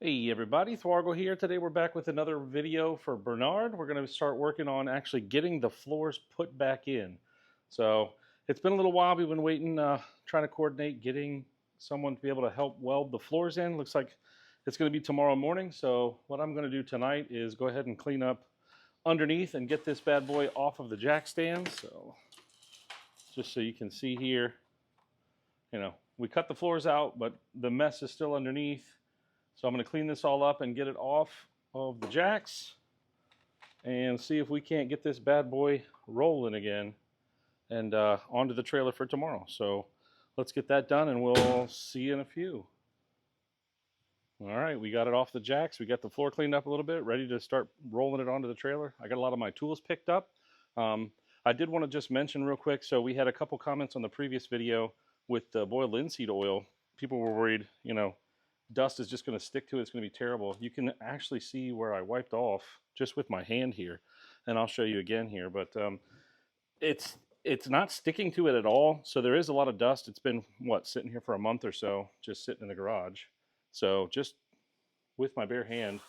Hey everybody, Thwargle here. Today we're back with another video for Bernard. We're going to start working on actually getting the floors put back in. So it's been a little while. We've been waiting, trying to coordinate getting someone to be able to help weld the floors in. Looks like it's going to be tomorrow morning. So what I'm going to do tonight is go ahead and clean up underneath and get this bad boy off of the jack stand. So just so you can see here, we cut the floors out, but the mess is still underneath. So I'm going to clean this all up and get it off of the jacks and see if we can't get this bad boy rolling again and onto the trailer for tomorrow. So let's get that done and we'll see you in a few. All right, we got it off the jacks. We got the floor cleaned up a little bit, ready to start rolling it onto the trailer. I got a lot of my tools picked up. I did want to just mention real quick, so we had a couple comments on the previous video with the boiled linseed oil. People were worried, dust is just going to stick to it. It's going to be terrible. You can actually see where I wiped off just with my hand here, and I'll show you again here. But it's not sticking to it at all. So there is a lot of dust. It's been sitting here for a month or so, just sitting in the garage. So just with my bare hand,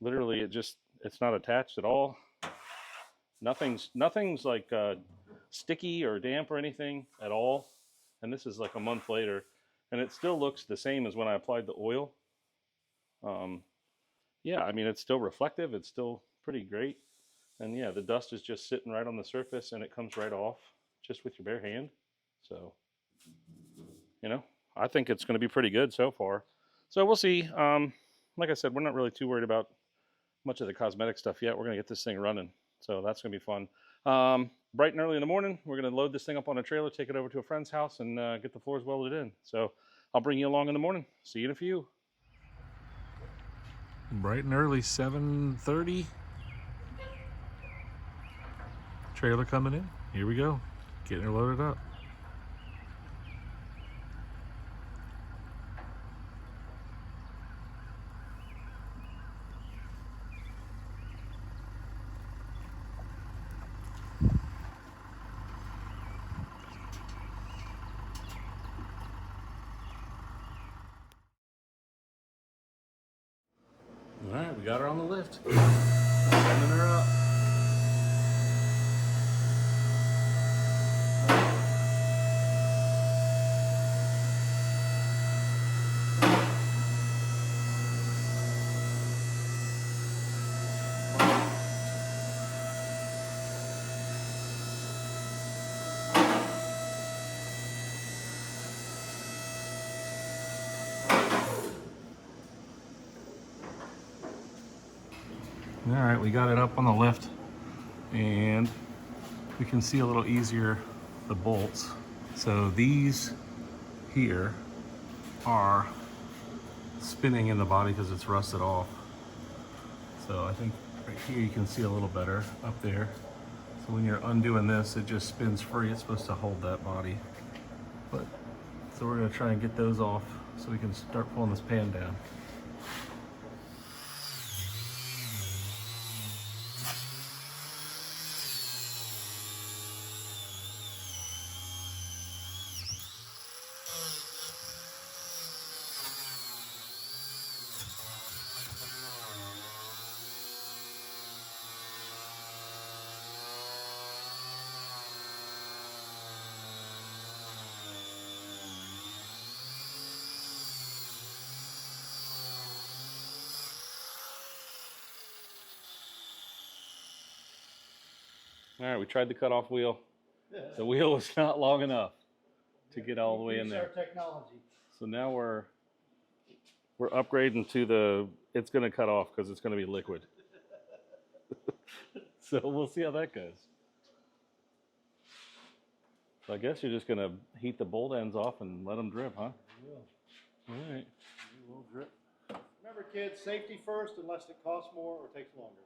literally, it's not attached at all. Nothing's like sticky or damp or anything at all. And this is like a month later. And it still looks the same as when I applied the oil. Yeah, I mean, it's still reflective. It's still pretty great. And yeah, the dust is just sitting right on the surface and it comes right off just with your bare hand. So, I think it's going to be pretty good so far. So we'll see. Like I said, we're not really too worried about much of the cosmetic stuff yet. We're going to get this thing running. So that's going to be fun. Bright and early in the morning, we're going to load this thing up on a trailer, take it over to a friend's house, and get the floors welded in. So I'll bring you along in the morning. See you in a few. Bright and early, 7:30. Trailer coming in. Here we go. Getting her loaded up. All right, we got her on the lift. Sending her up. All right, we got it up on the lift and we can see a little easier the bolts. So these here are spinning in the body because it's rusted off. So I think right here you can see a little better up there. So when you're undoing this, it just spins free. It's supposed to hold that body. But so we're gonna try and get those off so we can start pulling this pan down. All right, we tried the cutoff wheel. The wheel was not long enough to get all the way in there. Technology. So now we're upgrading to the, it's going to cut off because it's going to be liquid. So we'll see how that goes. So I guess you're just going to heat the bolt ends off and let them drip, huh? We will. All right. We will drip. Remember, kids, safety first unless it costs more or takes longer.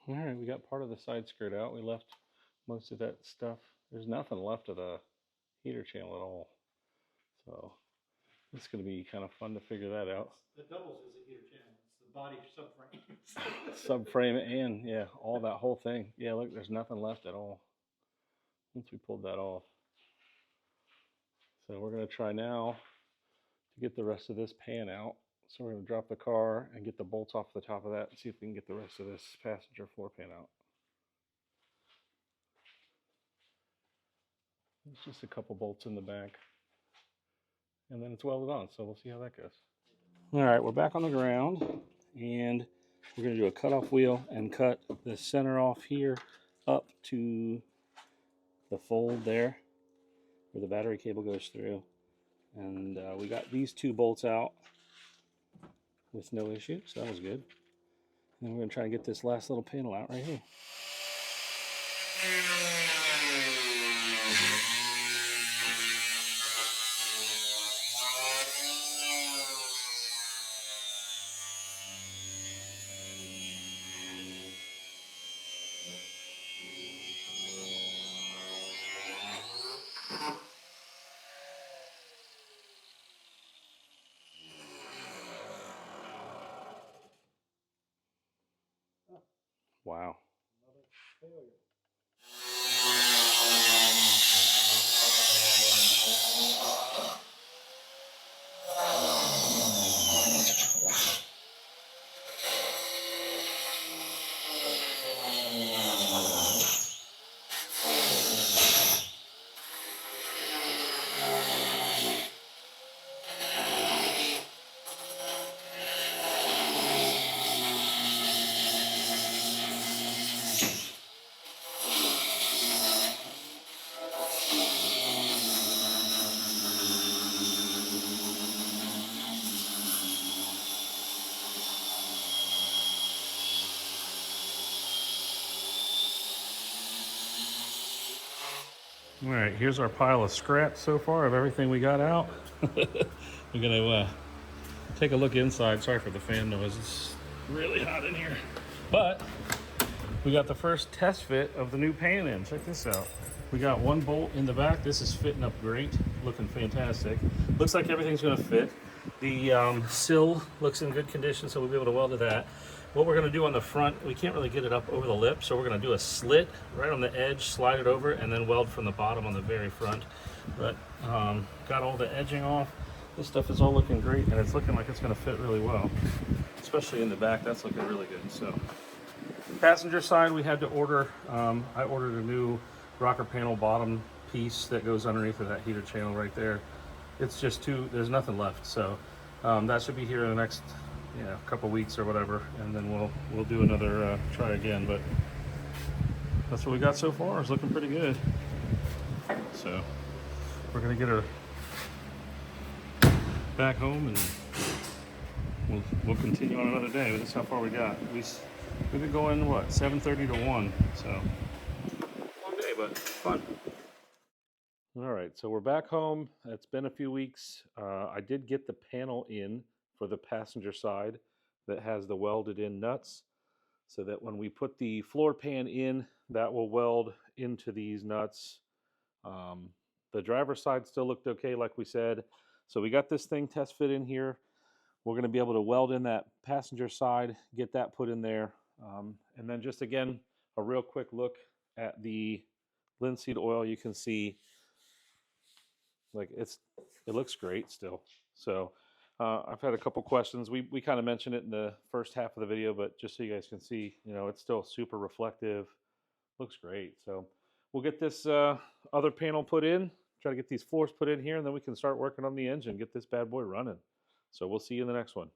All right, we got part of the side skirt out. We left most of that stuff. There's nothing left of the heater channel at all. So it's going to be kind of fun to figure that out. The doubles is a heater channel. It's the body subframe. Subframe and, yeah, all that whole thing. Yeah, look, there's nothing left at all once we pulled that off. So we're going to try now to get the rest of this pan out. So we're going to drop the car and get the bolts off the top of that and see if we can get the rest of this passenger floor pan out. There's just a couple bolts in the back. And then it's welded on, so we'll see how that goes. All right, we're back on the ground, and we're going to do a cutoff wheel and cut the center off here up to the fold there where the battery cable goes through. And we got these two bolts out with no issue, so that was good. And we're going to try and get this last little panel out right here. Wow. Another failure. All right, here's our pile of scrap so far of everything we got out. We're gonna take a look inside. Sorry for the fan noise, it's really hot in here. But we got the first test fit of the new pan in. Check this out. We got one bolt in the back. This is fitting up great, looking fantastic. Looks like everything's gonna fit. The sill looks in good condition, so we'll be able to weld to that. What we're gonna do on the front, we can't really get it up over the lip, so we're gonna do a slit right on the edge, slide it over, and then weld from the bottom on the very front. But got all the edging off. This stuff is all looking great, and it's looking like it's gonna fit really well. Especially in the back, that's looking really good. So, passenger side, we had to order, I ordered a new rocker panel bottom piece that goes underneath of that heater channel right there. It's just there's nothing left, so that should be here in the next couple weeks or whatever, and then we'll do another try again. But that's what we got so far. It's looking pretty good. So we're gonna get her back home, and we'll continue on another day. But that's how far we got. We've been going what, 7:30 to 1. So long day, but fun. All right, so we're back home. It's been a few weeks. I did get the panel in for the passenger side that has the welded in nuts, so that when we put the floor pan in, that will weld into these nuts. The driver's side still looked okay, like we said. So we got this thing test fit in here. We're going to be able to weld in that passenger side, get that put in there. And then just again, a real quick look at the linseed oil. You can see like it looks great still. So I've had a couple questions. We kind of mentioned it in the first half of the video, but just so you guys can see, it's still super reflective. Looks great. So we'll get this other panel put in, try to get these floors put in here, and then we can start working on the engine, get this bad boy running. So we'll see you in the next one.